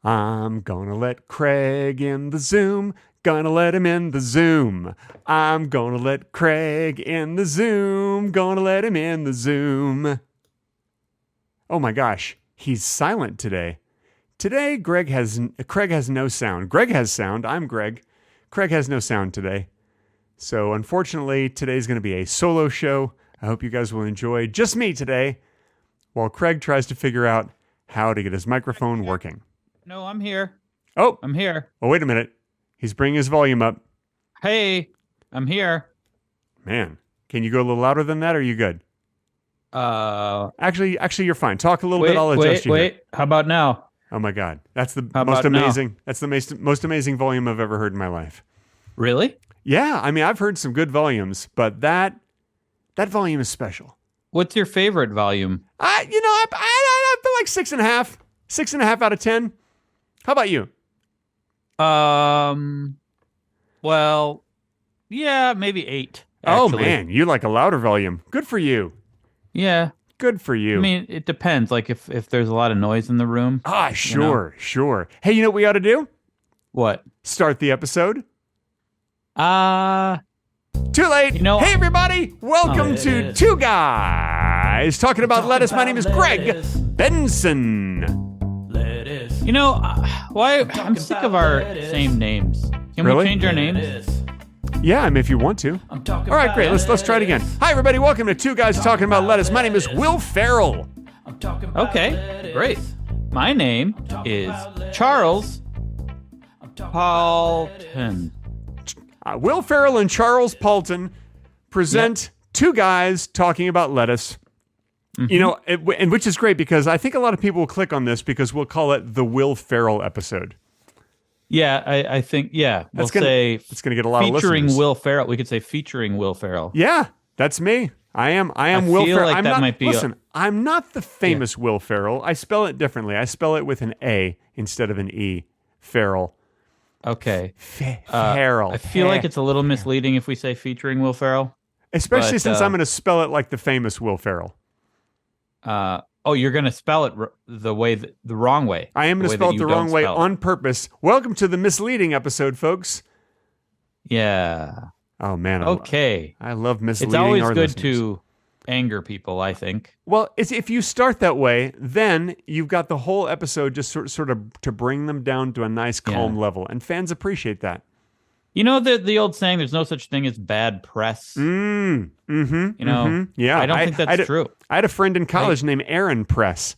I'm gonna let Craig in the Zoom. Gonna let him in the Zoom. I'm gonna let Craig in the Zoom. Gonna let him in the Zoom. Oh my gosh, he's silent today. Today, Craig has no sound. Greg has sound. I'm Greg. Craig has no sound today. So unfortunately, today's going to be a solo show. I hope you guys will enjoy just me today while Craig tries to figure out how to get his microphone working. No, I'm here. Oh, I'm here. Oh, wait a minute. He's bringing his volume up. Hey, I'm here. Man, can you go a little louder than that? Or are you good? Actually, you're fine. Talk a little bit. I'll adjust you. Wait. How about now? Oh my God, that's the most amazing. That's the most amazing volume I've ever heard in my life. Really? Yeah, I mean, I've heard some good volumes, but that volume is special. What's your favorite volume? I feel like 6.5, 6.5 out of 10. How about you? Well, yeah, maybe 8. Actually. Oh man, you like a louder volume. Good for you. Yeah. Good for you. I mean, it depends. Like if there's a lot of noise in the room. Sure. Hey, you know what we ought to do? What? Start the episode. Too late. Hey everybody, welcome to Two Guys Talking About Lettuce. My name is Greg Benson. Why I'm sick of our same names. Can we change our names? Yeah, I mean, if you want to. All right, great. Let's try it again. Hi, everybody. Welcome to Two Guys Talking About Lettuce. My name is Will Ferrell. Okay, great. My name is Charles Paulton. Will Ferrell and Charles Paulton present Two Guys Talking About Lettuce. Mm-hmm. And which is great because I think a lot of people will click on this because we'll call it the Will Ferrell episode. Yeah, I think, we'll say it's going to get a lot of listeners. Featuring Will Ferrell. We could say featuring Will Ferrell. Yeah, that's me. I am Will Ferrell. Like I'm not the famous Will Ferrell. I spell it differently. I spell it with an A instead of an E. Ferrell. Okay. Ferrell. I feel like it's a little misleading if we say featuring Will Ferrell. Especially since I'm going to spell it like the famous Will Ferrell. You're going to spell it the wrong way. I am going to spell it the wrong way on purpose. Welcome to the misleading episode, folks. Yeah. Oh, man. Okay. I love misleading. It's always our good listeners. to anger people, I think. Well, if you start that way, then you've got the whole episode just sort of to bring them down to a nice, calm level. And fans appreciate that. You know the old saying, there's no such thing as bad press? Yeah. I don't think that's true. I had a friend in college named Aaron Press.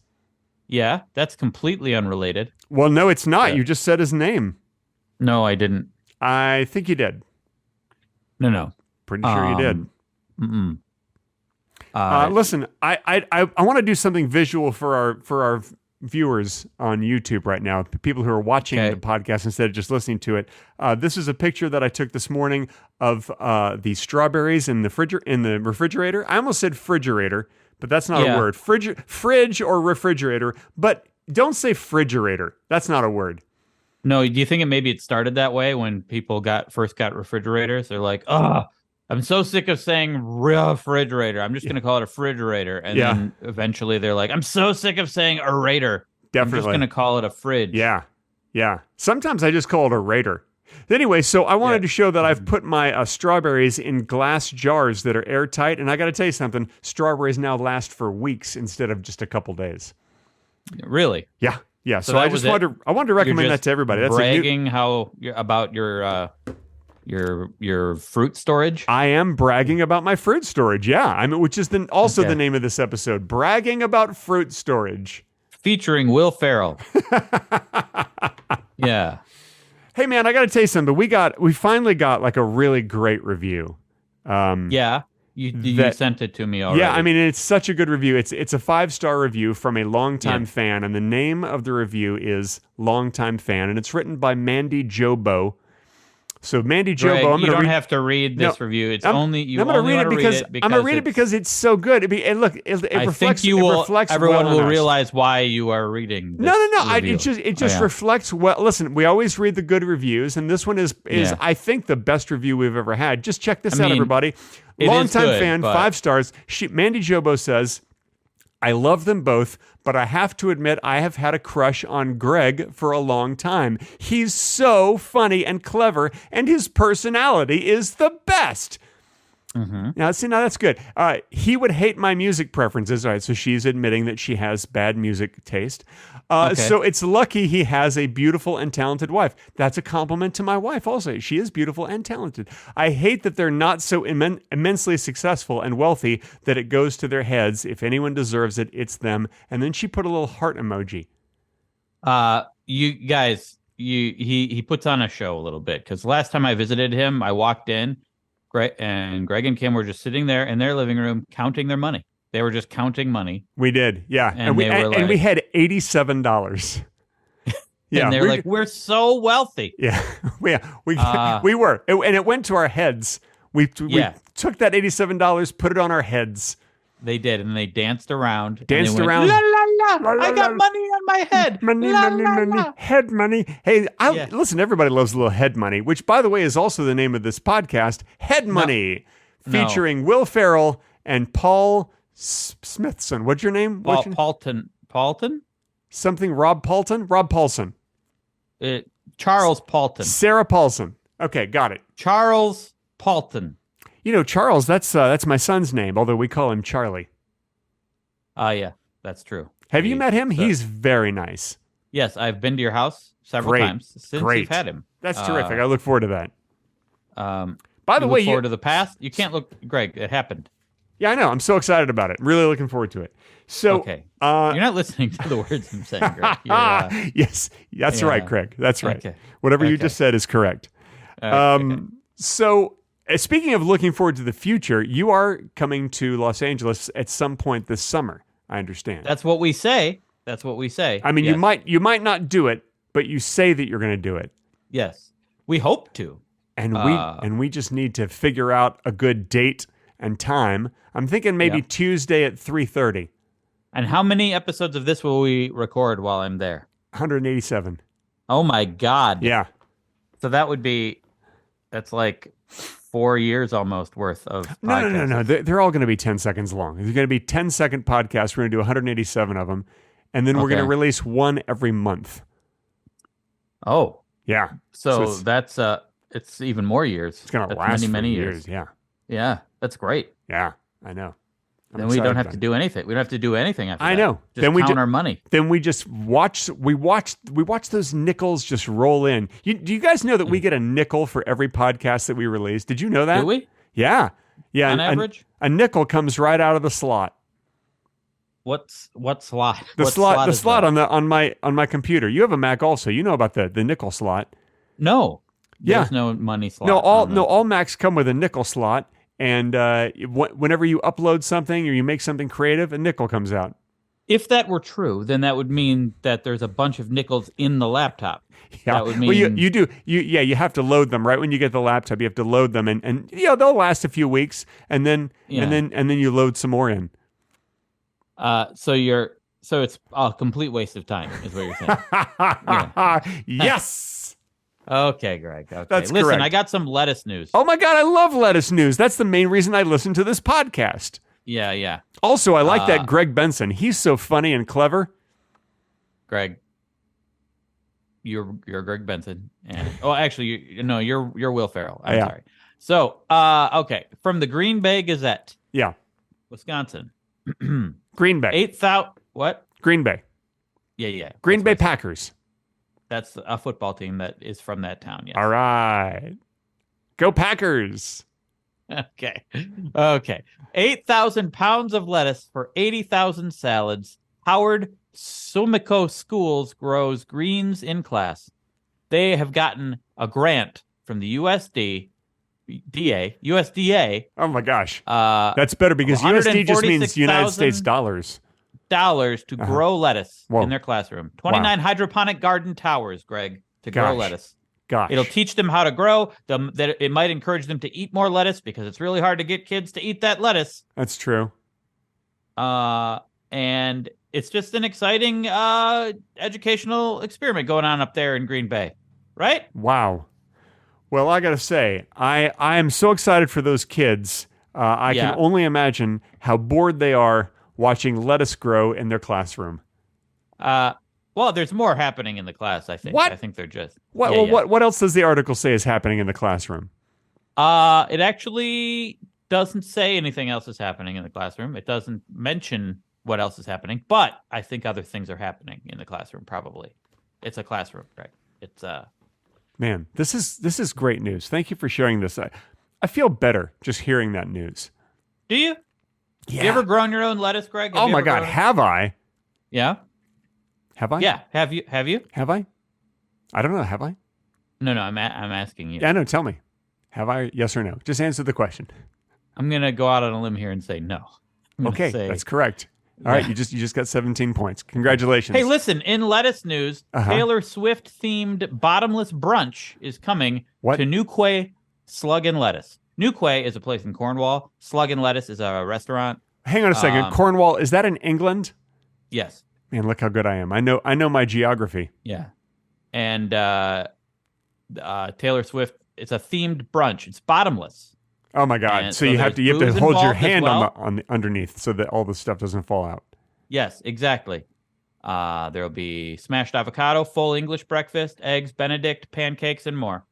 Yeah, that's completely unrelated. Well, no, it's not. Yeah. You just said his name. No, I didn't. I think you did. No. Pretty sure you did. Mm-mm. Listen, I want to do something visual for our viewers on YouTube right now, people who are watching the podcast instead of just listening to it. This is a picture that I took this morning of the strawberries in the refrigerator. I almost said refrigerator, but that's not a word. Fridge or refrigerator, but don't say refrigerator. That's not a word. No, do you think maybe it started that way when people first got refrigerators? They're like, I'm so sick of saying refrigerator. I'm just going to call it a refrigerator. And then eventually they're like, I'm so sick of saying aerator. Definitely. I'm just going to call it a fridge. Yeah. Sometimes I just call it a rater. Anyway, so I wanted to show that I've put my strawberries in glass jars that are airtight. And I got to tell you something, strawberries now last for weeks instead of just a couple days. Really? Yeah. So I wanted to recommend that to everybody. That's bragging about your fruit storage? I am bragging about my fruit storage, which is also the name of this episode, bragging about fruit storage. Featuring Will Ferrell. Yeah. Hey man, I got to tell you something. We finally got like a really great review. You sent it to me already. Yeah, I mean, it's such a good review. It's a 5-star review from a longtime fan, and the name of the review is Longtime Fan, and it's written by Mandy Jobo. So Mandy Jobo, you don't have to read this review. It's I'm going to read it because it's so good. It reflects. Everyone will realize why you are reading. This review. It just reflects well. Listen, we always read the good reviews, and this one is I think the best review we've ever had. Just check this out, everybody. Longtime fan, 5 stars. Mandy Jobo says, I love them both, but I have to admit I have had a crush on Greg for a long time. He's so funny and clever, and his personality is the best. Now, see, now that's good. He would hate my music preferences. All right, so she's admitting that she has bad music taste. So it's lucky he has a beautiful and talented wife. That's a compliment to my wife also. She is beautiful and talented. I hate that they're not so immensely successful and wealthy that it goes to their heads. If anyone deserves it, it's them. And then she put a little heart emoji. You guys, he puts on a show a little bit, because last time I visited him, I walked in, Greg and Kim were just sitting there in their living room counting their money. They were just counting money. We did, yeah. And we had $87. Yeah, and they were like, "We're so wealthy." Yeah, we were, and it went to our heads. We took that $87, put it on our heads. They did, and they danced around. La la la! I got money on my head. Money, head money. Hey, listen. Everybody loves a little head money, which, by the way, is also the name of this podcast, Head Money, featuring Will Ferrell and Paul Smithson. What's your name? Paulton. Something. Rob Paulton. Rob Paulson. Charles Paulton. Sarah Paulson. Okay, got it. Charles Paulton. You know, Charles, that's my son's name, although we call him Charlie. Yeah, that's true. Have you met him? He's very nice. Yes, I've been to your house several times since you've had him. That's terrific. I look forward to that. By the way, look forward to the past? You can't look, Greg, it happened. Yeah, I know. I'm so excited about it. Really looking forward to it. So, okay. You're not listening to the words I'm saying, Greg. Yes, that's right, Craig. That's right. Okay. Whatever you just said is correct. So, speaking of looking forward to the future, you are coming to Los Angeles at some point this summer, I understand. That's what we say. I mean, you might not do it, but you say that you're going to do it. Yes. We hope to. And we just need to figure out a good date and time. I'm thinking maybe Tuesday at 3:30. And how many episodes of this will we record while I'm there? 187. Oh my God. Yeah. So that's like 4 years almost worth of podcasts. No. They're all going to be 10 seconds long. They're going to be 10-second podcasts. We're going to do 187 of them. And then we're going to release one every month. Oh. Yeah. So that's it's even more years. It's going to last many years. Yeah. Yeah. That's great. Yeah, I know. Then we don't have to do anything. We don't have to do anything after that. I know. Just then count our money. Then we just watch those nickels just roll in. Do you guys know that we get a nickel for every podcast that we release? Did you know that? Do we? Yeah. On average? A nickel comes right out of the slot. What slot? The slot on my computer. You have a Mac also. You know about the nickel slot. No. Yeah. There's no money slot. No, all Macs come with a nickel slot. And whenever you upload something or you make something creative, a nickel comes out. If that were true, then that would mean that there's a bunch of nickels in the laptop. Yeah, that would mean you do. You have to load them right when you get the laptop. You have to load them, and they'll last a few weeks, and then you load some more in. So it's a complete waste of time, is what you're saying. Yes. Okay, Greg. Okay. That's Listen, correct. I got some lettuce news. Oh my God, I love lettuce news. That's the main reason I listen to this podcast. Yeah. Also, I like that Greg Benson. He's so funny and clever. Greg, you're Greg Benson, and actually, you're Will Ferrell. I'm sorry. So, okay, from the Green Bay Gazette. Yeah, Wisconsin. Green Bay. 8,000. What? Green Bay. Yeah. Green Bay Packers. That's a football team that is from that town, yes. All right. Go Packers. Okay. 8,000 pounds of lettuce for 80,000 salads. Howard Sumico Schools grows greens in class. They have gotten a grant from the USDA. Oh my gosh. That's better because USD just means United States dollars. To grow lettuce in their classroom. 29 hydroponic garden towers, Greg, to grow lettuce. Gosh. It'll teach them how to grow. That it might encourage them to eat more lettuce because it's really hard to get kids to eat that lettuce. That's true. And it's just an exciting educational experiment going on up there in Green Bay, right? Wow. Well, I got to say, I am so excited for those kids. I can only imagine how bored they are watching lettuce grow in their classroom. Well, there's more happening in the class, I think. What? I think they're just... What, Yeah, yeah. what else does the article say is happening in the classroom? It actually doesn't say anything else is happening in the classroom. It doesn't mention what else is happening, but I think other things are happening in the classroom, probably. It's a classroom, right? It's Man, this is great news. Thank you for sharing this. I feel better just hearing that news. Do you? Yeah. Have you ever grown your own lettuce, Greg? Oh my God, have I? Yeah. Have I? Yeah. Have you? Have I? I don't know. Have I? No. I'm asking you. Yeah, no. Tell me. Have I? Yes or no? Just answer the question. I'm gonna go out on a limb here and say no. Okay, that's correct. All right, you just got 17 points. Congratulations. Hey, listen, in lettuce news, Taylor Swift themed bottomless brunch is coming to New Quay Slug and Lettuce. New Quay is a place in Cornwall. Slug and Lettuce is a restaurant. Hang on a second. Cornwall, is that in England? Yes. Man, look how good I am. I know my geography. Yeah. And Taylor Swift, it's a themed brunch. It's bottomless. Oh my God! And so you have to booze hold your involved as hand well. on the underneath so that all the stuff doesn't fall out. Yes, exactly. There'll be smashed avocado, full English breakfast, eggs Benedict, pancakes, and more.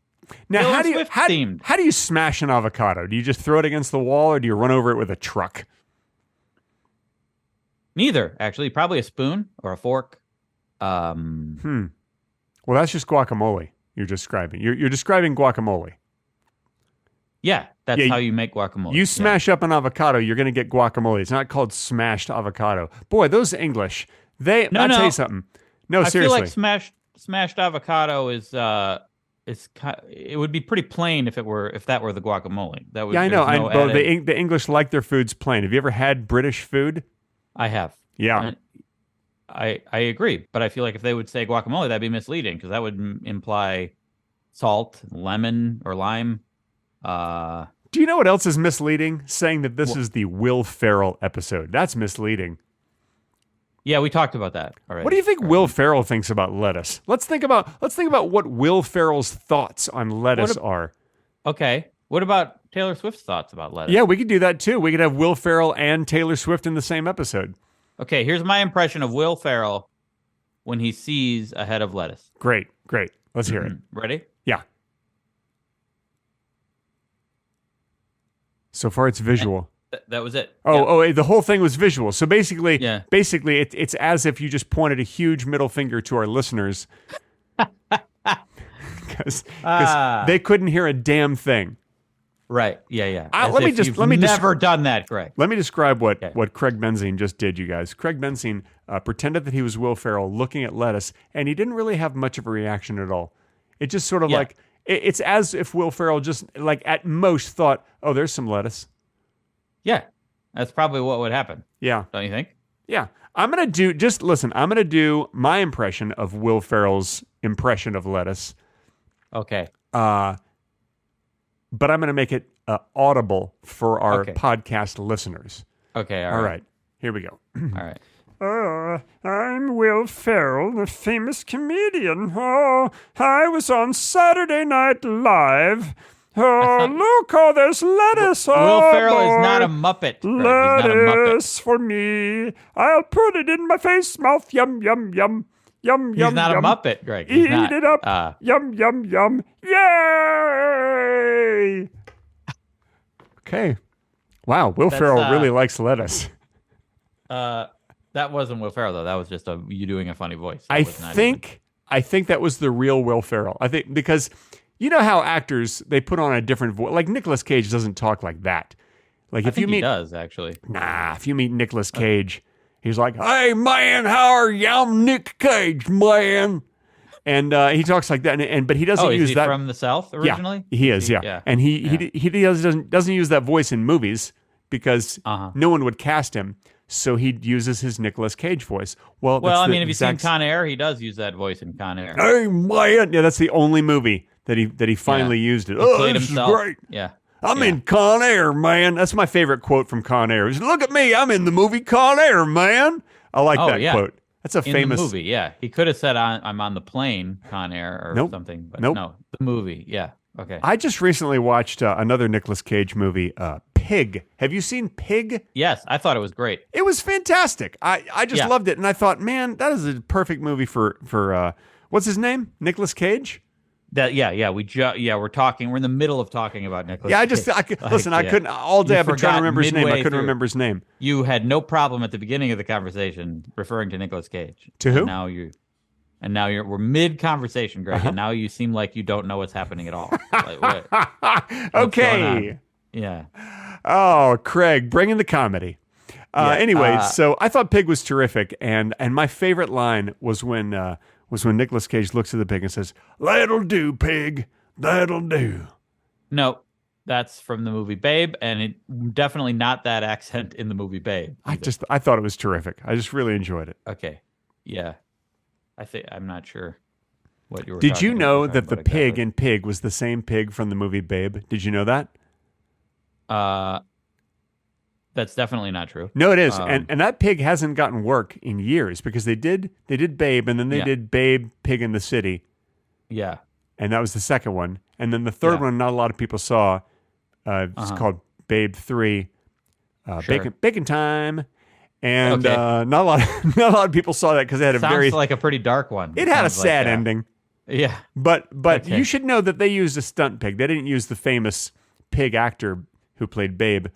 Now, Taylor how do you smash an avocado? Do you just throw it against the wall, or do you run over it with a truck? Neither, actually. Probably a spoon or a fork. Well, that's just guacamole you're describing. You're describing guacamole. Yeah, that's how you make guacamole. You smash up an avocado, you're going to get guacamole. It's not called smashed avocado. Boy, those English, I'll tell you something. No, seriously. I feel like smashed avocado is it would be pretty plain if that were the guacamole. That would, I know. The English like their foods plain. Have you ever had British food? I have. Yeah. And I agree, but I feel like if they would say guacamole, that'd be misleading because that would imply salt, lemon, or lime. Do you know what else is misleading? Saying that this is the Will Ferrell episode. That's misleading. Yeah, we talked about that already. What do you think Will Ferrell thinks about lettuce? Let's think about what Will Ferrell's thoughts on lettuce are. Okay. What about Taylor Swift's thoughts about lettuce? Yeah, we could do that too. We could have Will Ferrell and Taylor Swift in the same episode. Okay, here's my impression of Will Ferrell when he sees a head of lettuce. Great. Let's hear it. Ready? Yeah. So far, it's visual. That was it. The whole thing was visual. So basically, Yeah. it's as if you just pointed a huge middle finger to our listeners because they couldn't hear a damn thing. Right. Yeah. Let me never done that, Greg. Let me describe what Craig Benzine just did, you guys. Craig Benzine pretended that he was Will Ferrell looking at lettuce, and he didn't really have much of a reaction at all. It just sort of like it's as if Will Ferrell just like at most thought, "Oh, there's some lettuce." Yeah, that's probably what would happen. Yeah. Don't you think? Yeah. I'm going to do my impression of Will Ferrell's impression of lettuce. Okay. But I'm going to make it audible for our podcast listeners. Okay. All right. Here we go. All right. I'm Will Ferrell, the famous comedian. Oh, I was on Saturday Night Live. Oh, look, there's lettuce. Will Ferrell is not a Muppet. Lettuce for me. I'll put it in my face, mouth. Yum, yum, yum. Yum, He's yum, not yum. a Muppet, Greg. Eat it up. Yum, yum, yum. Yay! Okay. Wow, Will Ferrell really likes lettuce. That wasn't Will Ferrell, though. That was just you doing a funny voice. I think that was the real Will Ferrell. I think because you know how actors, they put on a different voice. Like Nicolas Cage doesn't talk like that. Like if you meet, he does actually. Nah, if you meet Nicolas Cage, he's like, "Hey man, how are you? I'm Nick Cage, man." And he talks like that, but he doesn't use that. From the South originally? Yeah, he is. Yeah. And he doesn't use that voice in movies because no one would cast him. So he uses his Nicolas Cage voice. Well, I mean, have you seen Con Air? He does use that voice in Con Air. Hey man, yeah, that's the only movie that he finally used it. Played this himself. is great. Yeah. I'm in Con Air, man. That's my favorite quote from Con Air. Look at me, I'm in the movie Con Air, man. I like that quote. That's a famous the movie. Yeah, he could have said I'm on the plane, Con Air, or something. But no, the movie. Yeah. Okay. I just recently watched another Nicolas Cage movie, Pig. Have you seen Pig? Yes, I thought it was great. It was fantastic. I just loved it, and I thought, man, that is a perfect movie for what's his name? Nicolas Cage. We're talking. We're in the middle of talking about Nicolas. Yeah, Cage. I couldn't all day. I've been trying to remember his name. I couldn't through. remember his name. You had no problem at the beginning of the conversation referring to Nicolas Cage. To who? And now we're mid conversation, Greg, and now you seem like you don't know what's happening at all. Like, what's okay. Yeah. Oh, Craig, bring in the comedy. Anyway, so I thought Pig was terrific, and my favorite line was when Nicolas Cage looks at the pig and says, "That'll do, pig. That'll do." No, that's from the movie Babe, and it definitely not that accent in the movie Babe. I thought it was terrific. I just really enjoyed it. Okay. Yeah. I'm not sure what you were Did you know that the exactly. pig in Pig was the same pig from the movie Babe? Did you know that? That's definitely not true. No, it is. And that pig hasn't gotten work in years because they did Babe, and then they did Babe, Pig in the City. Yeah. And that was the second one. And then the third one, not a lot of people saw. It's called Babe 3, Sure. Bacon Time. And not a lot of people saw that because it had a Sounds like a pretty dark one. It had a sad ending. Yeah. But you should know that they used a stunt pig. They didn't use the famous pig actor who played Babe.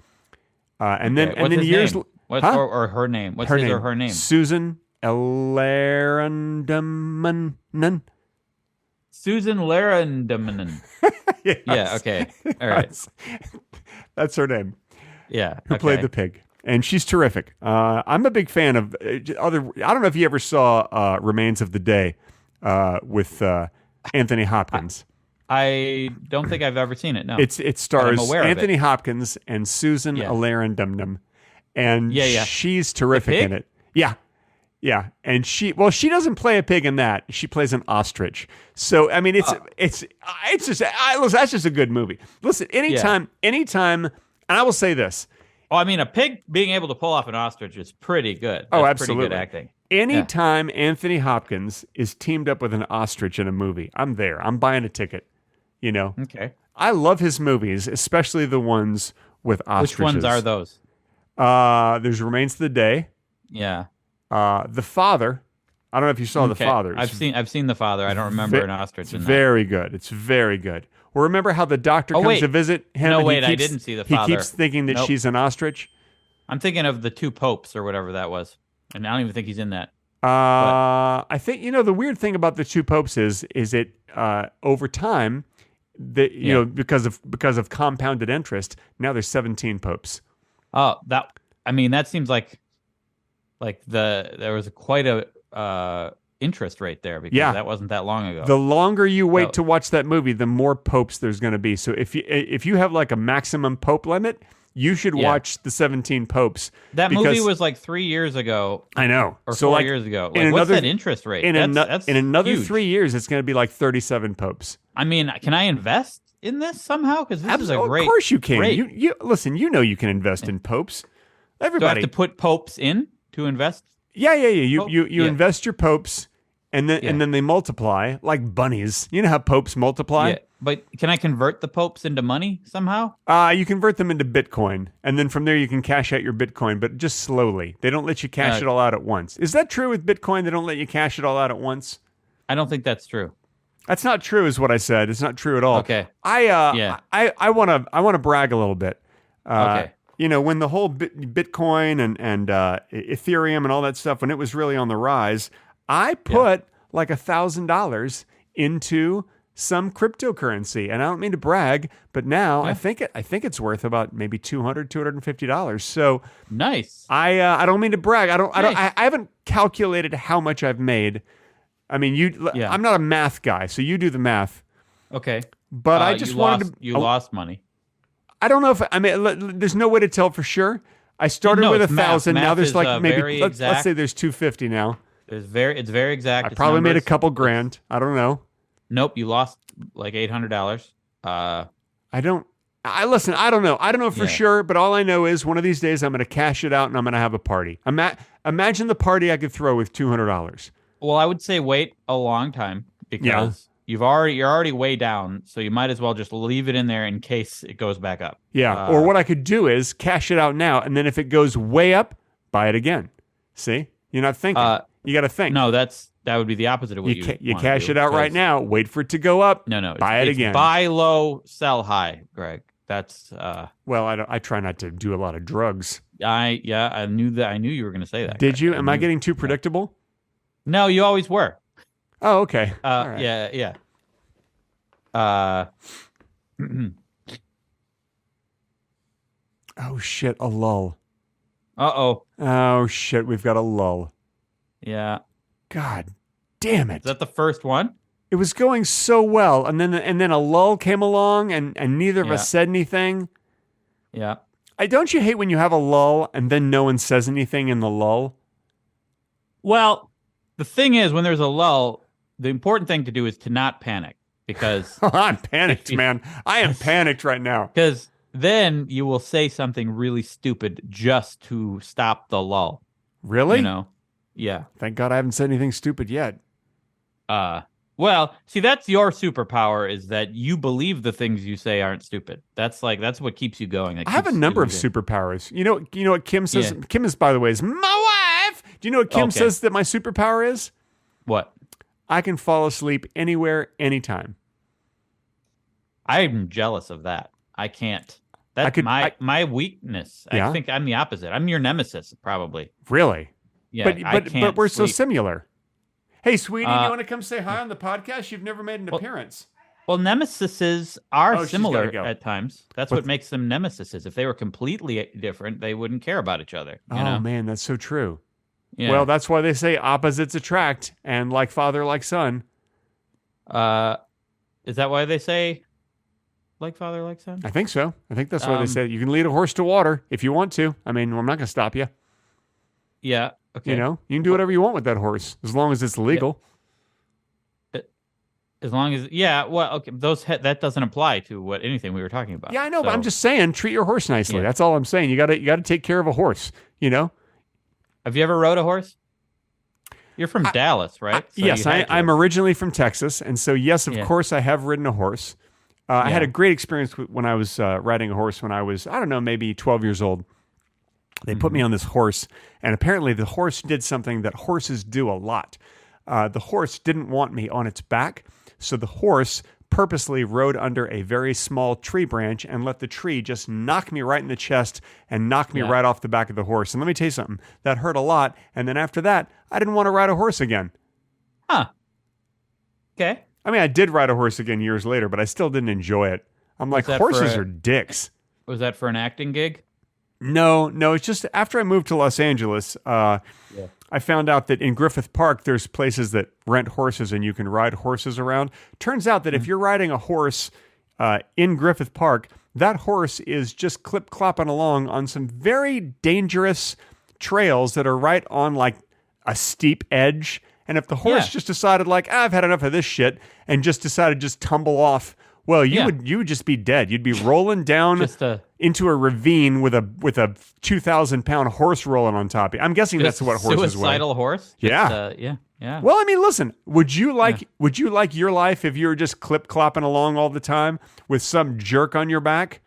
And then years or her name? What's his or her name? Susan Larendamanen. Susan Larendamanen. Yes. Yeah, okay. All right. That's her name. Yeah. Who played the pig. And she's terrific. I'm a big fan of other. I don't know if you ever saw Remains of the Day with Anthony Hopkins. I don't think I've ever seen it. No, it stars Anthony it. Hopkins and Susan Alarendamnam, and she's terrific in it. Yeah, and she doesn't play a pig in that. She plays an ostrich. So I mean, it's just that's just a good movie. Listen, anytime, and I will say this. Oh, I mean, a pig being able to pull off an ostrich is pretty good. That's absolutely. Pretty good acting. Anytime Anthony Hopkins is teamed up with an ostrich in a movie, I'm there. I'm buying a ticket. You know? Okay. I love his movies, especially the ones with ostriches. Which ones are those? There's Remains of the Day. Yeah. The Father. I don't know if you saw The Father. I've seen The Father. I don't remember an ostrich in that. Very good. It's very good. Well, remember how the doctor comes to visit him? No, wait, I didn't see The Father. He keeps thinking that she's an ostrich. I'm thinking of the two popes or whatever that was. And I don't even think he's in that. I think, the weird thing about the two popes is it over time, because of compounded interest, now there's 17 popes. Oh, that seems like there was quite a interest rate there because that wasn't that long ago. The longer you wait to watch that movie, the more popes there's going to be. So if you have like a maximum pope limit, you should watch the 17 popes. That movie was like 3 years ago. I know. Or 4 years ago. What's that interest rate? In another huge. 3 years, it's going to be like 37 popes. I mean, can I invest in this somehow? Because this is a great. Of course you can. Great. You listen. You know you can invest in popes. Everybody. Do I have to put popes in to invest? Yeah. You invest your popes, and then they multiply like bunnies. You know how popes multiply? Yeah. But can I convert the popes into money somehow? You convert them into Bitcoin, and then from there you can cash out your Bitcoin, but just slowly. They don't let you cash it all out at once. Is that true with Bitcoin? They don't let you cash it all out at once? I don't think that's true. That's not true, is what I said. It's not true at all. Okay. I want to brag a little bit. Okay. When the whole Bitcoin and Ethereum and all that stuff, when it was really on the rise, I put like $1,000 into some cryptocurrency, and I don't mean to brag, but now I think it's worth about maybe $250. So nice. I don't mean to brag. I haven't calculated how much I've made. I mean, I'm not a math guy, so you do the math. Okay. But I just wanted to. You lost money. I don't know if there's no way to tell for sure. I started with 1,000. Now there's like maybe let's say there's 250 now. It's very exact. I probably made a couple grand. I don't know. Nope, you lost like $800. I don't know. I don't know for sure, but all I know is one of these days I'm going to cash it out and I'm going to have a party. Imagine the party I could throw with $200. Well, I would say wait a long time because you're already way down, so you might as well just leave it in there in case it goes back up. Yeah. Or what I could do is cash it out now, and then if it goes way up, buy it again. See? You're not thinking. You got to think. No, that would be the opposite of what you cash it out right now. Wait for it to go up. No. Buy it again. Buy low, sell high, Greg. That's well, I try not to do a lot of drugs. I knew that. I knew you were going to say that. Did you? Am I getting too predictable? No, you always were. Oh, okay. All right. Yeah. Oh shit! A lull. Uh-oh. Oh shit! We've got a lull. Yeah. God damn it! Is that the first one? It was going so well, and then a lull came along, and neither of us said anything. Yeah. Don't you hate when you have a lull and then no one says anything in the lull? Well, the thing is, when there's a lull, the important thing to do is to not panic, because I'm panicked, man. I am panicked right now. Because then you will say something really stupid just to stop the lull. Really? You know? Yeah. Thank God I haven't said anything stupid yet. Well, see, that's your superpower, is that you believe the things you say aren't stupid. That's what keeps you going. I have a number of superpowers. You know what Kim says? Yeah. Kim is, by the way, is my wife. Do you know what Kim says that my superpower is? What? I can fall asleep anywhere, anytime. I'm jealous of that. I can't. That's my weakness. Yeah? I think I'm the opposite. I'm your nemesis, probably. Really? Yeah, but we're so similar. Hey, sweetie, do you want to come say hi on the podcast? You've never made an appearance. Well, nemesises are similar at times. That's what makes them nemesises. If they were completely different, they wouldn't care about each other. You know? Man, that's so true. Yeah. Well, that's why they say opposites attract, and like father, like son. Is that why they say like father, like son? I think so. I think that's why they say you can lead a horse to water if you want to. I mean, I'm not going to stop you. Yeah. Okay. You know, you can do whatever you want with that horse as long as it's legal. As long as, well, okay, that doesn't apply to anything we were talking about. Yeah, I know, but I'm just saying, treat your horse nicely. Yeah. That's all I'm saying. You got to take care of a horse. You know. Have you ever rode a horse? You're from Dallas, right? Yes, I'm originally from Texas, and so yes, of course, I have ridden a horse. I had a great experience when I was riding a horse when I was, I don't know, maybe 12 years old. They put me on this horse, and apparently the horse did something that horses do a lot. The horse didn't want me on its back, so the horse purposely rode under a very small tree branch and let the tree just knock me right in the chest and knock me right off the back of the horse. And let me tell you something, that hurt a lot, and then after that, I didn't want to ride a horse again. Huh. Okay. I mean, I did ride a horse again years later, but I still didn't enjoy it. I'm like, horses are dicks. Was that for an acting gig? No, it's just after I moved to Los Angeles, I found out that in Griffith Park, there's places that rent horses and you can ride horses around. Turns out that if you're riding a horse in Griffith Park, that horse is just clip-clopping along on some very dangerous trails that are right on like a steep edge. And if the horse just decided like, I've had enough of this shit, and just decided to just tumble off, well, you would just be dead. You'd be rolling down into a ravine with a 2,000-pound horse rolling on top of you. I'm guessing that's what horses weigh. Suicidal horse? Yeah. Yeah. Well, I mean, listen, would you like your life if you were just clip-clopping along all the time with some jerk on your back?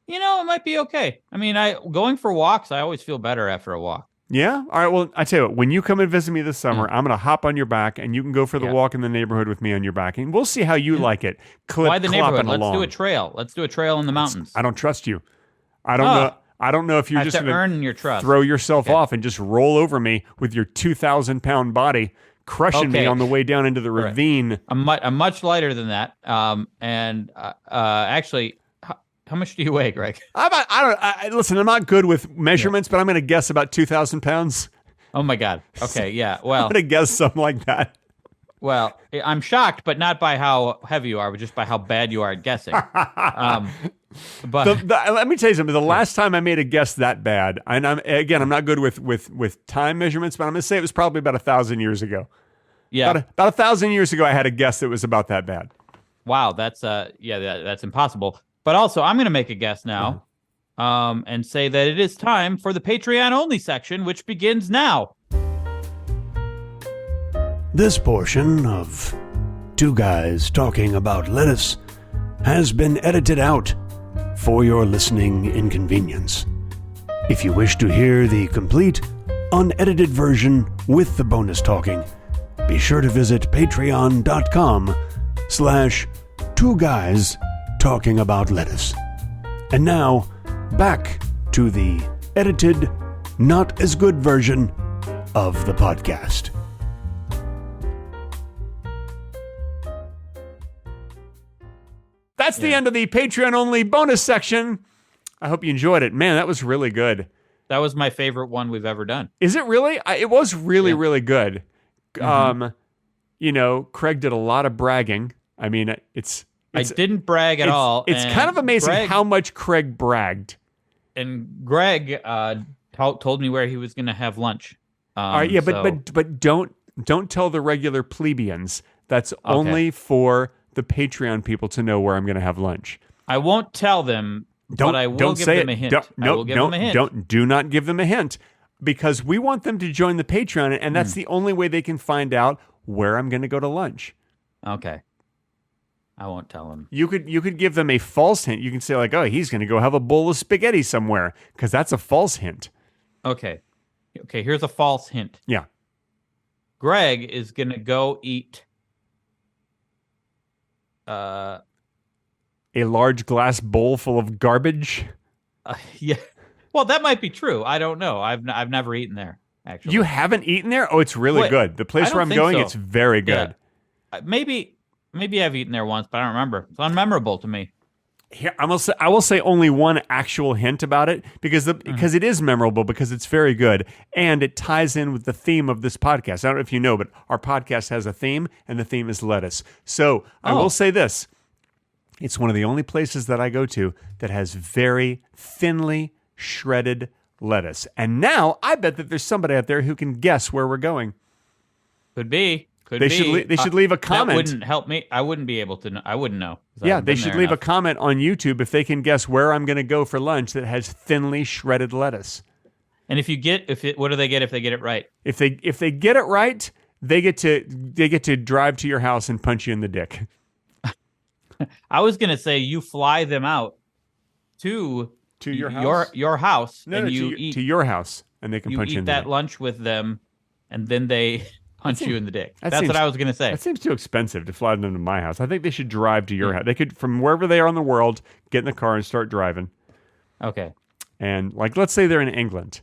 You know, it might be okay. I mean, going for walks, I always feel better after a walk. Yeah? All right, well, I tell you what, when you come and visit me this summer, I'm going to hop on your back, and you can go for the walk in the neighborhood with me on your back, and we'll see how you like it. Why the neighborhood? Let's do a trail. Let's do a trail in the mountains. I don't trust you. I don't know if you're just going to earn your trust. Throw yourself off and just roll over me with your 2,000-pound body, crushing me on the way down into the ravine. Right. I'm much lighter than that. Actually, how much do you weigh, Greg? Listen, I'm not good with measurements, but I'm going to guess about 2,000 pounds. Oh my God. Okay, yeah. Well, I'm going to guess something like that. Well, I'm shocked, but not by how heavy you are, but just by how bad you are at guessing. But let me tell you something. The last time I made a guess that bad, and I'm not good with time measurements, but I'm going to say it was probably about 1,000 years ago. Yeah, about 1,000 years ago, I had a guess that was about that bad. Wow, that's impossible. But also, I'm going to make a guess now, and say that it is time for the Patreon only section, which begins now. This portion of Two Guys Talking About Lettuce has been edited out for your listening inconvenience. If you wish to hear the complete, unedited version with the bonus talking, be sure to visit patreon.com/Two Guys Talking About Lettuce. And now, back to the edited, not as good version of the podcast. That's the end of the Patreon-only bonus section. I hope you enjoyed it. Man, that was really good. That was my favorite one we've ever done. Is it really? It was really, really good. Craig did a lot of bragging. I mean, I didn't brag at all. It's kind of amazing how much Craig bragged. And Greg told me where he was going to have lunch. All right, yeah, but don't tell the regular plebeians. That's only for the Patreon people to know where I'm going to have lunch. I won't tell them, but I will give them a hint. Do not give them a hint, because we want them to join the Patreon, and that's the only way they can find out where I'm going to go to lunch. Okay. I won't tell them. You could give them a false hint. You can say like, oh, he's going to go have a bowl of spaghetti somewhere, because that's a false hint. Okay, here's a false hint. Yeah. Greg is going to go eat a large glass bowl full of garbage. Yeah. Well, that might be true. I don't know. I've never eaten there, actually. You haven't eaten there? Oh, it's really good. The place where I'm going, it's very good. Yeah. Maybe I've eaten there once, but I don't remember. It's unmemorable to me. Here, I will say only one actual hint about it, because it is memorable, because it's very good, and it ties in with the theme of this podcast. I don't know if you know, but our podcast has a theme, and the theme is lettuce. So I will say this. It's one of the only places that I go to that has very thinly shredded lettuce. And now I bet that there's somebody out there who can guess where we're going. Could be. They should leave a comment. That wouldn't help me. I wouldn't be able to know. I wouldn't know. Yeah, they should leave a comment on YouTube if they can guess where I'm going to go for lunch that has thinly shredded lettuce. And what do they get if they get it right? If they get it right, they get to drive to your house and punch you in the dick. I was going to say you fly them out to your house. Your house, to your house, and they can punch you in the dick. You eat that lunch with them, and then they punch you in the dick. That's what I was going to say. That seems too expensive to fly them to my house. I think they should drive to your house. They could, from wherever they are in the world, get in the car and start driving. Okay. And let's say they're in England.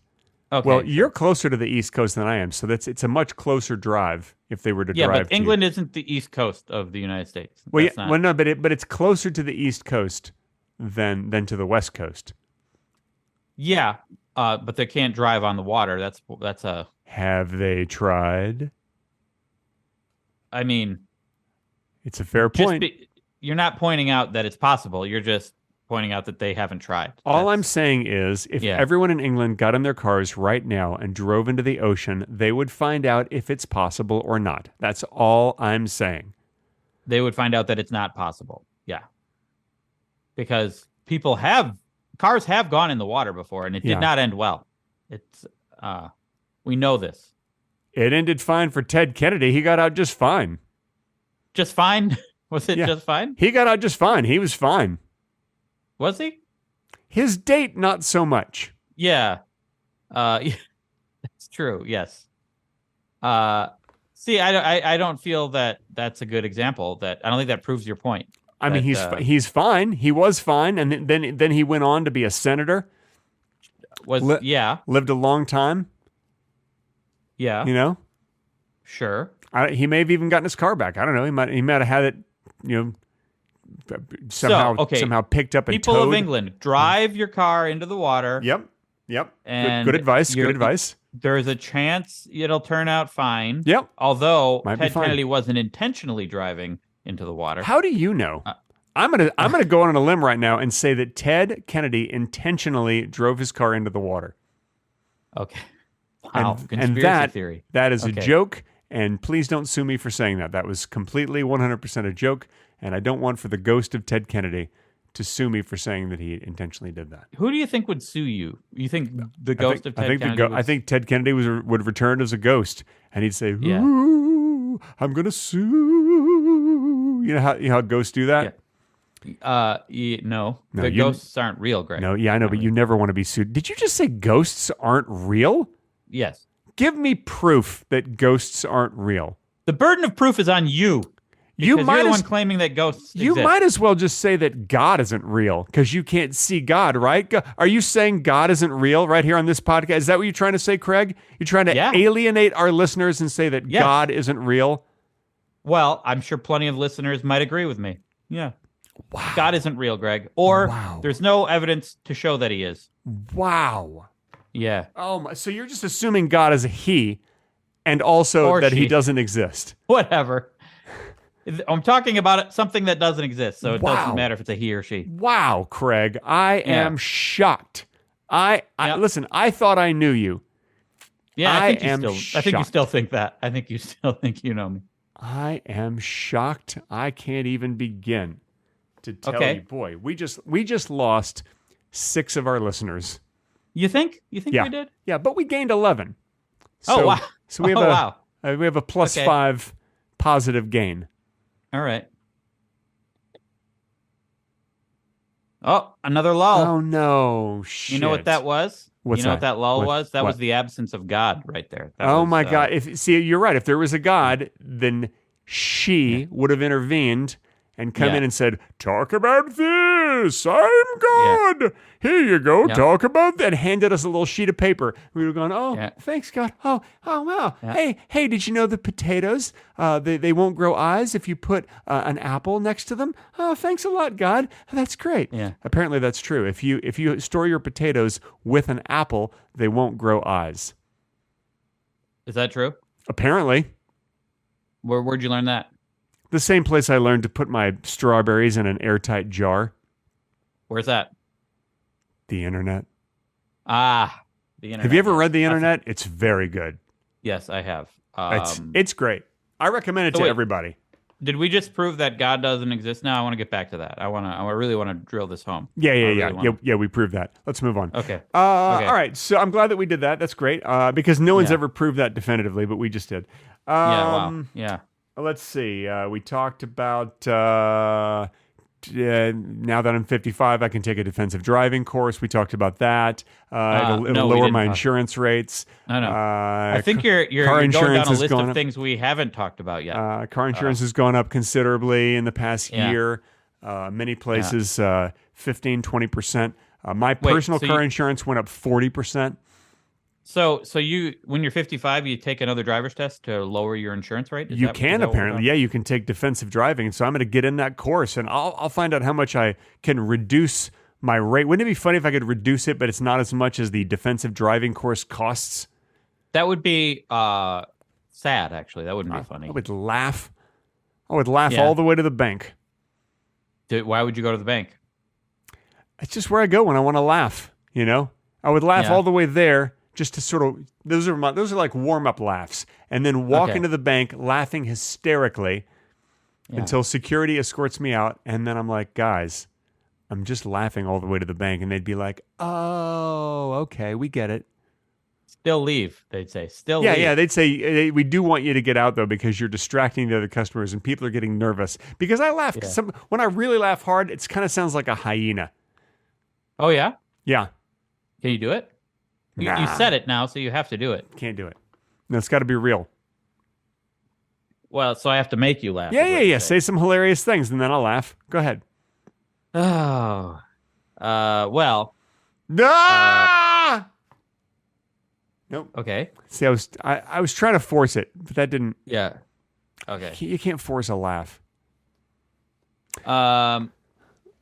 Okay. Well, you're closer to the East Coast than I am, so it's a much closer drive if they were to drive. Yeah, but England isn't the East Coast of the United States. Well, but it's closer to the East Coast than to the West Coast. Yeah, but they can't drive on the water. That's a. Have they tried? I mean, it's a fair point. You're not pointing out that it's possible. You're just pointing out that they haven't tried. All I'm saying is, if everyone in England got in their cars right now and drove into the ocean, they would find out if it's possible or not. That's all I'm saying. They would find out that it's not possible. Yeah. Because cars have gone in the water before, and it did not end well. We know this. It ended fine for Ted Kennedy. He got out just fine. Just fine? Was it just fine? He got out just fine. He was fine. Was he? His date, not so much. Yeah. That's true. Yes. See, I don't feel that that's a good example. I don't think that proves your point. I mean, he's fine. He was fine, and then he went on to be a senator. Lived a long time. Yeah. You know? Sure. He may have even gotten his car back. I don't know. He might have had it, somehow picked up and People towed. of England, drive your car into the water. Yep. And good advice. Good advice. There's a chance it'll turn out fine. Yep. Although Ted Kennedy wasn't intentionally driving into the water. How do you know? I'm gonna go on a limb right now and say that Ted Kennedy intentionally drove his car into the water. Okay. Wow. Conspiracy theory. That is a joke, and please don't sue me for saying that. That was completely 100% a joke, and I don't want for the ghost of Ted Kennedy to sue me for saying that he intentionally did that. Who do you think would sue you? You think the ghost of Ted Kennedy? I think Ted Kennedy would return as a ghost, and he'd say, "Ooh, I'm going to sue You know how ghosts do that? No, No, the you- ghosts aren't real, Greg. No, yeah, I know, but you never want to be sued. Did you just say ghosts aren't real? Yes. Give me proof that ghosts aren't real. The burden of proof is on you. You Because might you're the as one claiming that ghosts you exist. might as well just say that God isn't real because you can't see God, right? Are you saying God isn't real right here on this podcast? Is that what you're trying to say, Craig? You're trying to Yeah. alienate our listeners and say that Yes. God isn't real? Well, I'm sure plenty of listeners might agree with me. Yeah. Wow. God isn't real, Greg. Or Wow. there's no evidence to show that he is. Wow. Yeah. Oh my! So you're just assuming God is a he, and also Or that he she. doesn't exist. Whatever. I'm talking about something that doesn't exist, so it Wow. doesn't matter if it's a he or she. Wow, Craig, I am shocked. I Yeah. listen. I thought I knew you. Yeah, I I think am you shocked. still think that. I think you still think you know me. I am shocked. I can't even begin to tell Okay. you. Boy, we just lost 6 of our listeners. You think? You think Yeah. we did? Yeah, but we gained 11. Oh, So- wow. So we have Oh, wow. we have a plus Okay. 5 positive gain. All right. Oh, another lull. Oh no! Shit. You know what that was? What's you know that? what that lull What- was? That what? was the absence of God right there. That Oh was, my God! You're right. If there was a God, then she would have intervened and come Yeah. in and said, "Talk about this. I'm God. Here you go. Yeah. Talk about that." And handed us a little sheet of paper. We would have gone, "Oh, Yeah. thanks, God. Oh, wow. Yeah. Hey, did you know the potatoes? They won't grow eyes if you put an apple next to them. Oh, thanks a lot, God. That's great. Yeah. Apparently, that's true. If you store your potatoes with an apple, they won't grow eyes. Is that true? Apparently. Where'd you learn that? The same place I learned to put my strawberries in an airtight jar. Where's that? The internet. Ah, the internet. Have you ever yes. read the internet? It's very good. Yes, I have. It's great. I recommend it So to wait. everybody. Did we just prove that God doesn't exist? Now I want to get back to that. I really want to drill this home. Yeah. I really wanna- We proved that. Let's move on. Okay. All right. So I'm glad that we did that. That's great. Because no one's Yeah. ever proved that definitively, but we just did. Yeah. Wow. Yeah. Let's see. We talked about now that I'm 55, I can take a defensive driving course. We talked about that. It'll no, we lower didn't my talk- insurance rates. No. Uh, I think you're car going insurance down a has list gone of up. things we haven't talked about yet. Car insurance has gone up considerably in the past Yeah. year. Many places, 15, 20%. My personal so car you- insurance went up 40%. So you, when you're 55, you take another driver's test to lower your insurance rate? You can apparently. Yeah, you can take defensive driving. So I'm going to get in that course and I'll find out how much I can reduce my rate. Wouldn't it be funny if I could reduce it, but it's not as much as the defensive driving course costs? That would be sad, actually. That wouldn't be funny. I would laugh. I would laugh Yeah. all the way to the bank. Why would you go to the bank? It's just where I go when I want to laugh, you know? I would laugh Yeah. all the way there just to sort of those are like warm-up laughs and then walk Okay. into the bank laughing hysterically until security escorts me out and then I'm like, "Guys, I'm just laughing all the way to the bank." And they'd be like, "Oh, okay, we get it." Still leave, they'd say. Still Yeah, leave. yeah, they'd say we do want you to get out though because you're distracting the other customers and people are getting nervous. Because I laugh when I really laugh hard, it kind of sounds like a hyena. Oh, yeah? Yeah. Can you do it? You Nah. said it now, so you have to do it. Can't do it. No, it's got to be real. Well, so I have to make you laugh. Yeah, is yeah, what yeah. you're Say some hilarious things, and then I'll laugh. Go ahead. Oh. Well, Ah! Nope. okay. See, I was trying to force it, but that didn't. Yeah. Okay. You can't force a laugh. Um,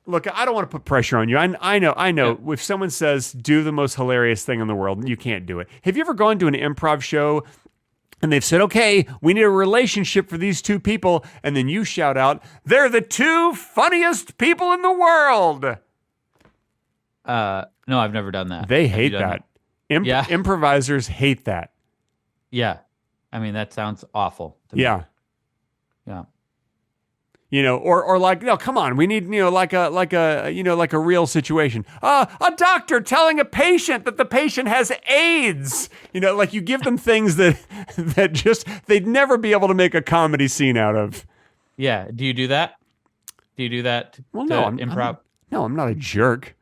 Look, I don't want to put pressure on you. I know. Yeah. If someone says do the most hilarious thing in the world, you can't do it. Have you ever gone to an improv show and they've said, "Okay, we need a relationship for these two people," and then you shout out, "They're the two funniest people in the world." no, I've never done that. They Have you hate done that. Yeah. Improvisers hate that. Yeah. I mean, that sounds awful to me. Yeah. Yeah. You know, or like, no, come on, we need, like a real situation. A doctor telling a patient that the patient has AIDS. Like you give them things that just they'd never be able to make a comedy scene out of. Yeah. Do you do that? Do you do that? Well, to no, improv. I'm not a jerk.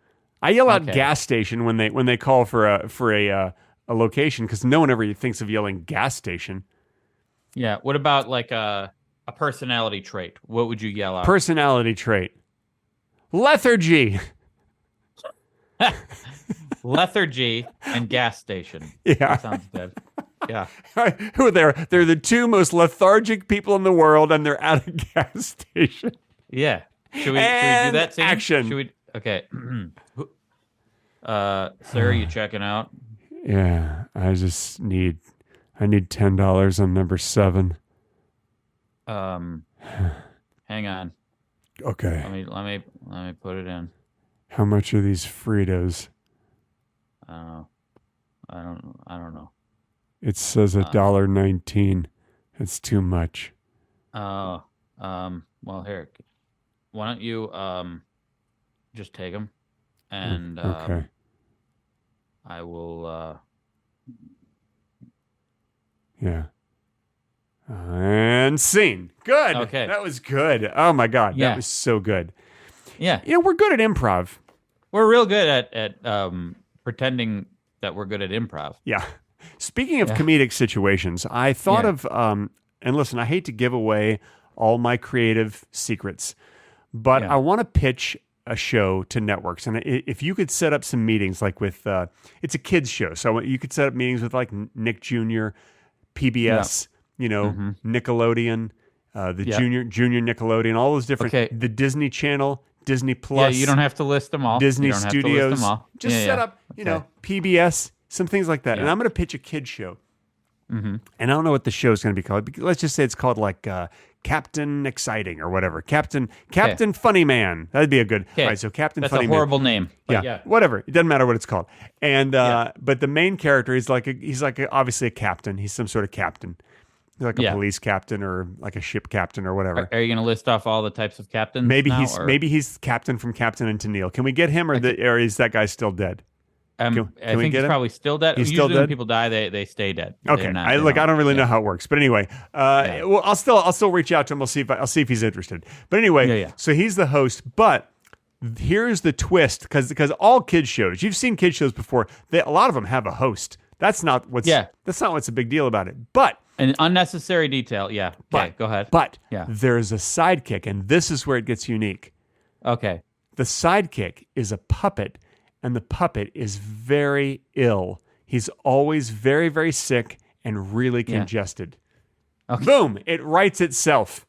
I yell out Okay. gas station when they call for a location because no one ever thinks of yelling gas station. Yeah. What about like a personality trait? What would you yell out? Personality trait. Lethargy. Lethargy and gas station. Yeah. That sounds good. Yeah. Who are they? They're the two most lethargic people in the world, and they're at a gas station. Yeah. Should we do And that scene? action. Should we? Okay. Sir, you checking out? Yeah, I need $10 on number 7. Hang on. Okay. Let me put it in. How much are these Fritos? I don't know. It says $1.19. It's too much. Well, here. Why don't you just take them, and Okay. I will. Yeah. And scene. Good. Okay. That was good. Oh my God. Yeah. That was so good. Yeah, We're good at improv. we're real good at pretending that we're good at improv. Yeah. Speaking of comedic situations, I thought Yeah. of, and listen, I hate to give away all my creative secrets, but Yeah. I want to pitch a show to networks. And if you could set up some meetings, like with, it's a kids show. So you could set up meetings with like Nick Jr., PBS, Nickelodeon, the Yeah. junior Nickelodeon, all those different, Okay. the Disney Channel, Disney Yeah, Plus. you don't have to list them all. Disney You don't have to list Studios. them all. Just Yeah, set yeah. up, PBS, some things like that. Yeah. And I'm going to pitch a kid show. Mm-hmm. And I don't know what the show is going to be called. Let's just say it's called like Captain Exciting or whatever. Captain Funny Man. That'd be a good. Okay. All right, so Captain That's Funny a Man. horrible name. But Yeah, whatever. It doesn't matter what it's called. And but the main character is obviously a captain. He's some sort of captain. He's like a police captain or like a ship captain or whatever. Are you going to list off all the types of captains? Maybe now, he's captain from Captain and Tennille. Can we get him or is that guy still dead? I we think get he's him? probably still dead. He's Usually still when dead? people die, they stay dead. Okay, They're not- I they don't really know how it works, but anyway, well, I'll still reach out to him. I'll see if he's interested. But anyway, Yeah. So he's the host. But here's the twist, because all kids shows, you've seen kids shows before. A lot of them have a host. That's not what's a big deal about it. But An unnecessary detail. Yeah. Okay, go ahead. But Yeah. there's a sidekick, and this is where it gets unique. Okay. The sidekick is a puppet, and the puppet is very ill. He's always very, very sick and really congested. Okay. Boom! It writes itself.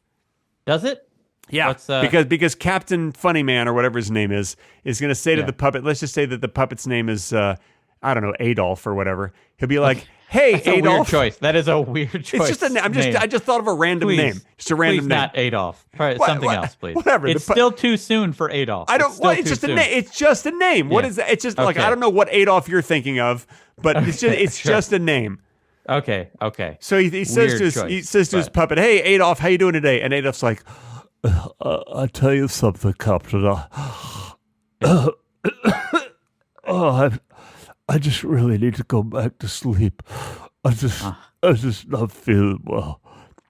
Does it? Yeah, What's, because Captain Funny Man or whatever his name is going to say to the puppet. Let's just say that the puppet's name is I don't know, Adolf or whatever. He'll be like, "Hey, That's a Adolf." weird choice. That is a weird choice. It's just a name. I just thought of a random Please. name. Just a random Please name. not Adolf. Probably What- something what- else, please. whatever. It's The pu- still too soon for Adolf. I don't. It's still It's too just a soon. name. It's just a name. What Yeah. is that? It's just like Okay. I don't know what Adolf you're thinking of, but it's Sure. just a name. Okay. So he says to his puppet, "Hey Adolf, how you doing today?" And Adolf's like, "I tell you something, Captain. I just really need to go back to sleep. I just not feeling well."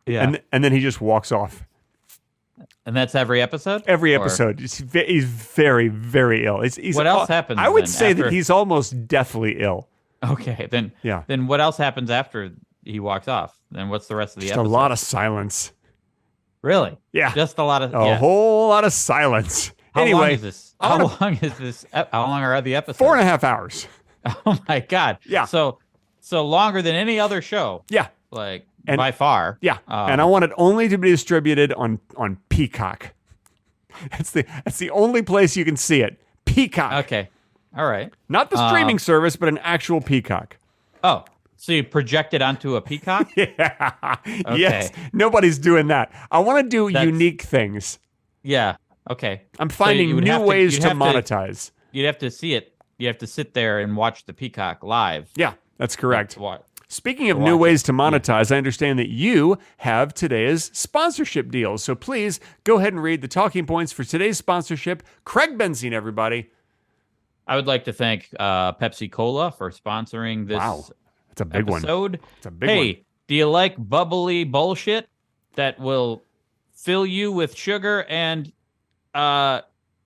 Yeah. And then he just walks off. And that's every episode? Every Or- episode, he's very, very ill. He's What else happens I would then say after- that he's almost deathly ill. Okay. Then Yeah. Then what else happens after he walks off? Then what's the rest of the Just episode? a lot of silence. Really? Yeah. Just a lot of A whole lot of silence. How anyway, long is this? How long are the episodes? 4.5 hours. Oh my god. Yeah. So longer than any other show. Yeah. Like And- by far. Yeah. And I want it only to be distributed on Peacock. That's the only place you can see it. Peacock. Okay. All right. Not the streaming service, but an actual Peacock. Oh, so you project it onto a peacock? Yeah. Yes. Nobody's doing that. I want to do unique things. Yeah. Okay. I'm So finding you would new have ways you'd to have monetize. You'd have to see it. You have to sit there and watch the peacock live. Yeah, that's correct. To watch. Speaking of To new watch ways it. to monetize, I understand that you have today's sponsorship deals. So please go ahead and read the talking points for today's sponsorship. Craig Benzine, everybody. I would like to thank Pepsi Cola for sponsoring this Wow, that's a big one. episode. It's a big Hey, one. do you like bubbly bullshit that will fill you with sugar and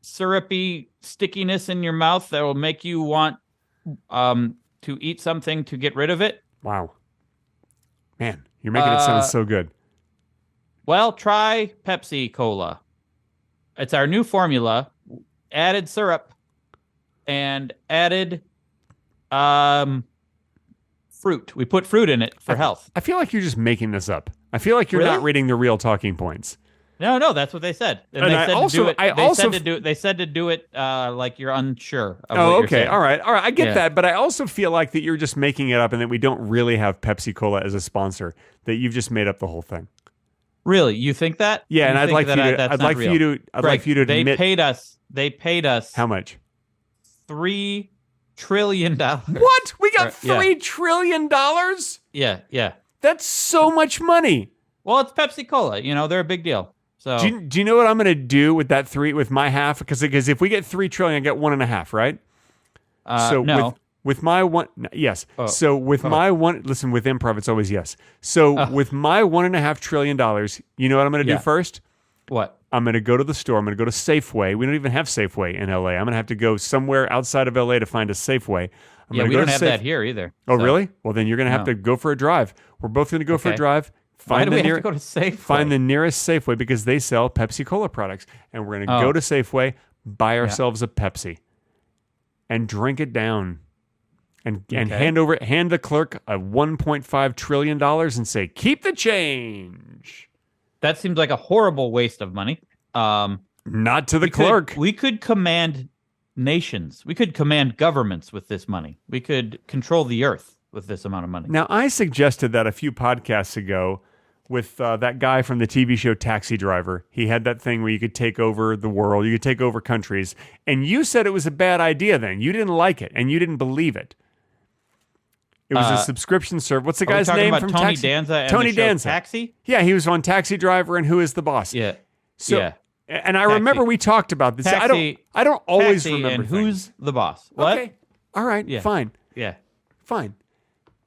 syrupy stickiness in your mouth that will make you want to eat something to get rid of it. Wow. Man, you're making it sound so good. Well, try Pepsi Cola. It's our new formula. Added syrup and added fruit. We put fruit in it for health. I feel like you're just making this up. I feel like you're not reading the real talking points. No, that's what they said. And they said to do it like you're unsure of what you're saying. All right. I get that, but I also feel like that you're just making it up and that we don't really have Pepsi Cola as a sponsor, that you've just made up the whole thing. Really? You think that? Yeah, and I'd like for you to admit they paid us how much? $3 trillion. What? We got $3 trillion? Yeah. That's so much money. Well, it's Pepsi Cola. They're a big deal. So do you know what I'm going to do with that with my half? Because if we get $3 trillion, I get 1.5, right? So no. With my one, yes. Oh. So with my one, listen, with improv, it's always yes. So with my $1.5 trillion, you know what I'm going to do first? What? I'm going to go to the store. I'm going to go to Safeway. We don't even have Safeway in LA. I'm going to have to go somewhere outside of LA to find a Safeway. We don't have that here either. Oh, really? Well, then you're going to have to go for a drive. We're both going to go for a drive. Why do we have to go to Safeway? Find the nearest Safeway because they sell Pepsi Cola products. And we're going to go to Safeway, buy ourselves a Pepsi, and drink it down. And hand the clerk a $1.5 trillion and say, keep the change. That seems like a horrible waste of money. Not to the clerk. We could command nations. We could command governments with this money. We could control the earth with this amount of money. Now, I suggested that a few podcasts ago with that guy from the TV show Taxi Driver. He had that thing where you could take over the world, you could take over countries, and you said it was a bad idea then. You didn't like it, and you didn't believe it. It was a subscription service. What's the guy's name from Tony Taxi? Danza and Tony the show Danza. Taxi? Yeah, he was on Taxi Driver and Who is the Boss? Yeah. So, and I remember we talked about this. Taxi, I don't always Taxi remember and things. Who's the Boss? What? Okay. All right. Yeah. Fine. Yeah. Fine.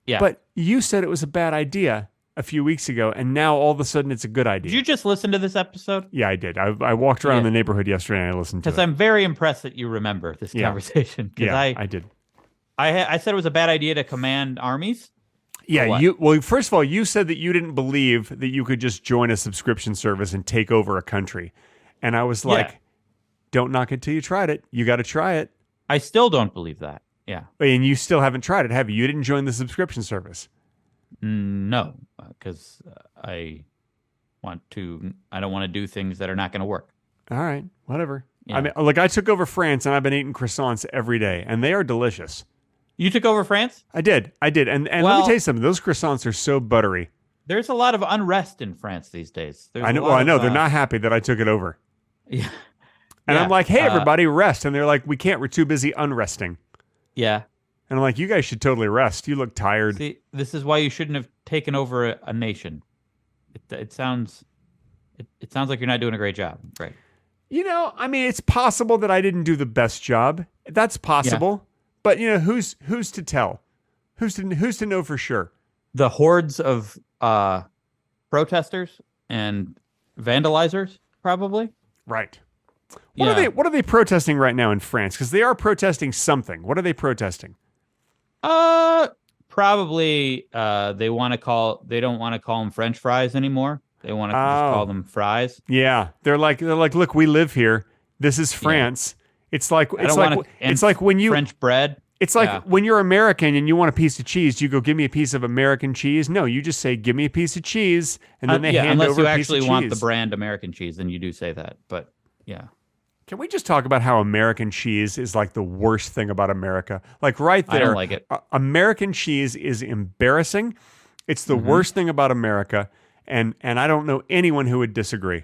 Yeah. But you said it was a bad idea a few weeks ago, and now all of a sudden it's a good idea. Did you just listen to this episode? Yeah, I did. I walked around the neighborhood yesterday and I listened to it. Because I'm very impressed that you remember this conversation. Yeah, I did. I said it was a bad idea to command armies. Yeah, first of all, you said that you didn't believe that you could just join a subscription service and take over a country. And I was like, don't knock it till you tried it. You got to try it. I still don't believe that. Yeah. And you still haven't tried it, have you? You didn't join the subscription service. No, because I don't want to do things that are not going to work. All right, whatever. Yeah. I mean, like I took over France and I've been eating croissants every day, and they are delicious. You took over France? I did. And let me tell you something. Those croissants are so buttery. There's a lot of unrest in France these days. I know. They're not happy that I took it over. Yeah. And I'm like, hey, everybody, rest. And they're like, we can't. We're too busy unresting. Yeah. And I'm like, you guys should totally rest. You look tired. See, this is why you shouldn't have taken over a nation. It sounds like you're not doing a great job. Right. I mean, it's possible that I didn't do the best job. That's possible. Yeah. But who's to tell? Who's to know for sure? The hordes of protesters and vandalizers, probably. Right. What are they protesting right now in France? Because they are protesting something. What are they protesting? Probably they don't want to call them French fries anymore. They want to just call them fries. Yeah, they're like, look, we live here. This is France. Yeah. It's like when you French bread. It's like when you're American and you want a piece of cheese, do you go give me a piece of American cheese? No, you just say give me a piece of cheese, and then they hand over a piece of cheese. Unless you actually want the brand American cheese, then you do say that. But yeah. Can we just talk about how American cheese is like the worst thing about America? Like right there, I don't like it. American cheese is embarrassing. It's the worst thing about America, and I don't know anyone who would disagree.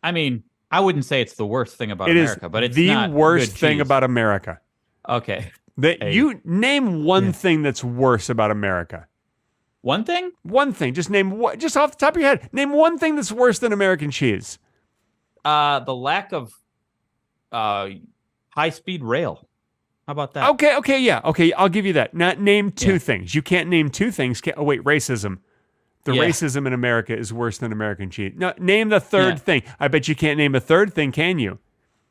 I mean, I wouldn't say it's the worst thing about America, but it's the not worst good thing cheese. about America. Okay. You name one thing that's worse about America. One thing? One thing. Just name just off the top of your head. Name one thing that's worse than American cheese. The lack of high-speed rail. How about that? Okay, yeah. Okay, I'll give you that. Now, name two things. You can't name two things. Oh, wait, racism. The Yeah. racism in America is worse than American cheese. No, name the third Yeah. thing. I bet you can't name a third thing, can you?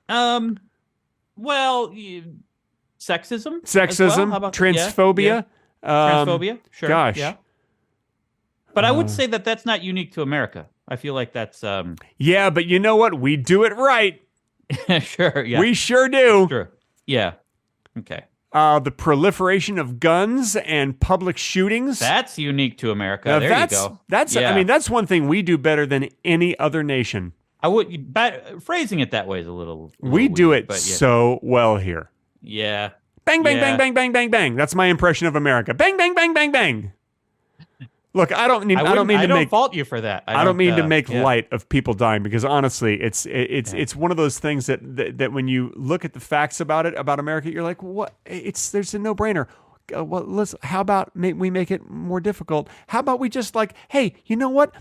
Well, sexism. as Sexism, well? How about transphobia. Transphobia. Sure. Gosh. Yeah. But I would say that that's not unique to America. I feel like that's Yeah, but you know what? We do it right. sure. Yeah. We sure do. Sure. Yeah. Okay. The proliferation of guns and public shootings. That's unique to America. Now, There you go. That's. Yeah. I mean, that's one thing we do better than any other nation. I would. But phrasing it that way is a little. We do weird, it but yeah. so well here. Yeah. Bang, bang, Yeah. bang, bang, bang, bang, bang. That's my impression of America. Bang, bang, bang, bang, bang. Look, I don't mean I to don't make fault you for that. I don't mean to make yeah. light of people dying, because honestly, it's one of those things that when you look at the facts about America, you're like, what? There's a no-brainer. Well, how about we make it more difficult? How about we just hey, you know what?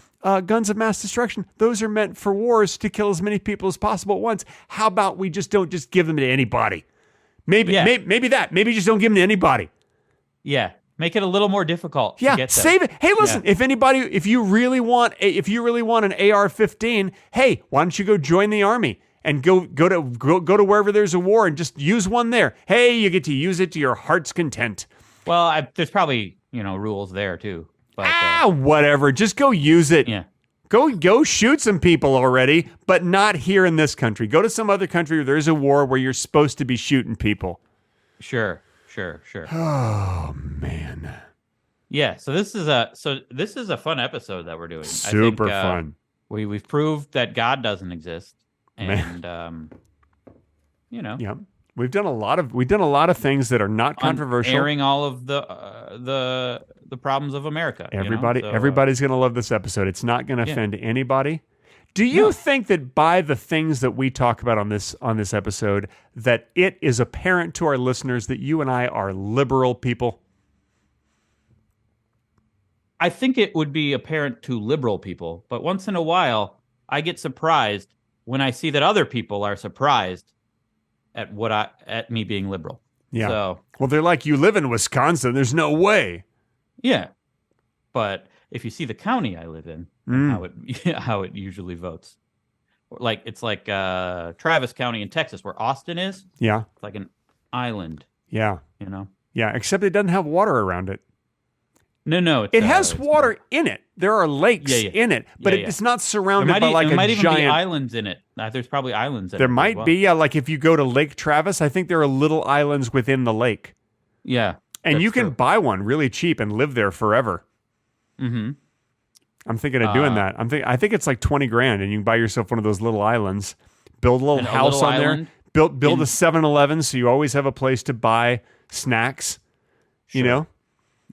Guns of mass destruction, those are meant for wars to kill as many people as possible at once. How about we just don't just give them to anybody? Maybe just don't give them to anybody. Yeah. Make it a little more difficult. Yeah, to get them. save it. Hey, listen, if you really want an AR-15, hey, why don't you go join the army and go to wherever there's a war and just use one there. Hey, you get to use it to your heart's content. Well, there's probably rules there too. But, whatever. Just go use it. Yeah. Go shoot some people already, but not here in this country. Go to some other country where there's a war where you're supposed to be shooting people. Sure. Oh man. Yeah. So this is a fun episode that we're doing. Super I think, fun. We've proved that God doesn't exist, and Yeah. We've done a lot of things that are not controversial. airing all of the problems of America. Everybody's going to love this episode. It's not going to offend anybody. Do you think that by the things that we talk about on this episode, that it is apparent to our listeners that you and I are liberal people? I think it would be apparent to liberal people, but once in a while, I get surprised when I see that other people are surprised at me being liberal. Yeah. So, well, they're like, you live in Wisconsin. There's no way. Yeah. But if you see the county I live in, how it usually votes, it's like Travis County in Texas, where Austin is. Yeah. It's like an island. Yeah. You know. Yeah. Except it doesn't have water around it. No. It has water in it. There are lakes in it, but it's not surrounded by there might a even giant. be islands in it. There's probably islands in it. There might be. Yeah. Like if you go to Lake Travis, I think there are little islands within the lake. Yeah. And you can buy one really cheap and live there forever. Mm-hmm. I'm thinking of doing that. I think it's like $20,000, and you can buy yourself one of those little islands. Build a little house on there. Build a 7-Eleven, so you always have a place to buy snacks. Sure. You know.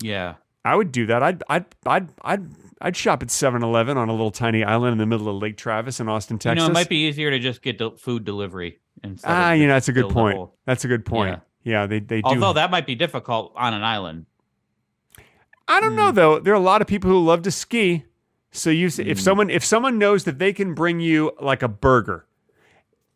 Yeah. I would do that. I'd shop at 7-Eleven on a little tiny island in the middle of Lake Travis in Austin, Texas. It might be easier to just get food delivery instead. That's a good point. That's a good point. Yeah, they do. Although that might be difficult on an island. I don't know though. There are a lot of people who love to ski. So if someone knows that they can bring you like a burger,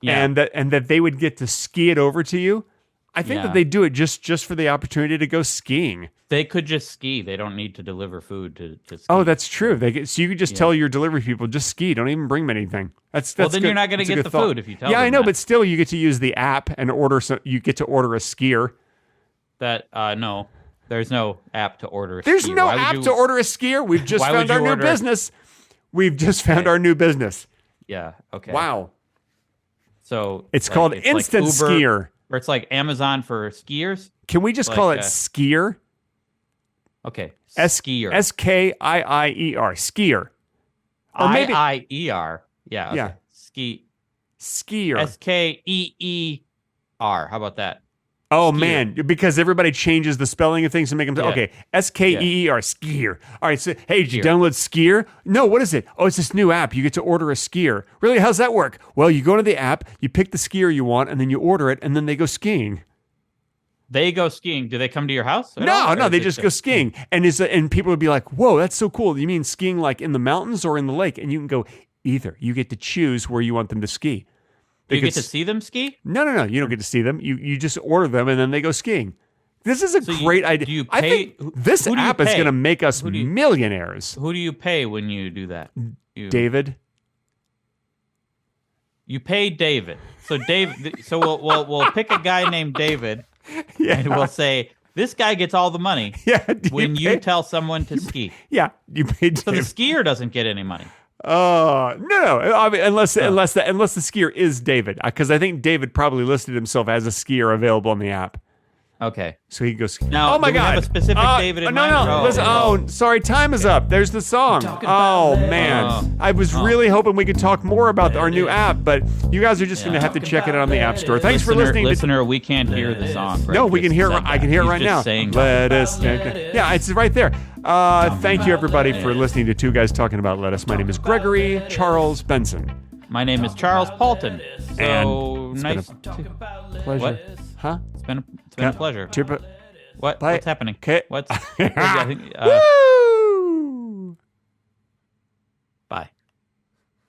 and that they would get to ski it over to you, I think that they do it just for the opportunity to go skiing. They could just ski. They don't need to deliver food to ski. Oh, that's true. So you could just tell your delivery people, just ski. Don't even bring them anything. That's then good. You're not going to get the food if you tell them. Yeah, I know, that. but still, you get to use the app and order. You get to order a skier. No. There's no app to order a skier. There's no app to order a skier? We've just found our new business. We've just found our new business. Yeah, okay. Wow. So it's called Instant like Uber, Skier. Or it's like Amazon for skiers? Can we just call it Skier? Okay. Skier. Skiier. Skier. Or maybe IIER. Yeah. Okay. Yeah. Skier. SKEER. How about that? Oh, Skier. man, because everybody changes the spelling of things to make them... Yeah. Okay, SKEER, Skier. All right, so, hey, did you download Skier? No, what is it? Oh, it's this new app. You get to order a skier. Really, how's that work? Well, you go to the app, you pick the skier you want, and then you order it, and then they go skiing. They go skiing. Do they come to your house? No, they just go skiing. And people would be like, whoa, that's so cool. You mean skiing like in the mountains or in the lake? And you can go either. You get to choose where you want them to ski. You get to see them ski? No. You don't get to see them. You just order them, and then they go skiing. This is a great idea. Do you I pay? think this who do you app is pay? going to make us Who do you- millionaires. Who do you pay when you do that? David. You pay David. So David. So we'll pick a guy named David, Yeah. and we'll say this guy gets all the money. Yeah. When you tell someone to ski. Yeah. You paid So the David. skier doesn't get any money. No. I mean, unless the skier is David, because I think David probably listed himself as a skier available on the app, Okay. so he goes. Now, oh my do we God! have a specific David in no, mind? no. Oh, Listen, oh. sorry. Time is up. There's the song. Oh man, I was really hoping we could talk more about our new app, but you guys are just going to have to check it out on the App Store. Thanks for listening. Listener, we can't hear the song. Right? No, we can hear. I can hear it He's right just now. saying Lettuce. Yeah, it's right there. Thank you everybody for listening to two guys talking about lettuce. My name is Gregory Charles Benson. My name is Charles Paulton. So And it's nice. Pleasure. What? Huh? It's been a pleasure. Chip it. What's happening? Okay. What's? I think, Woo!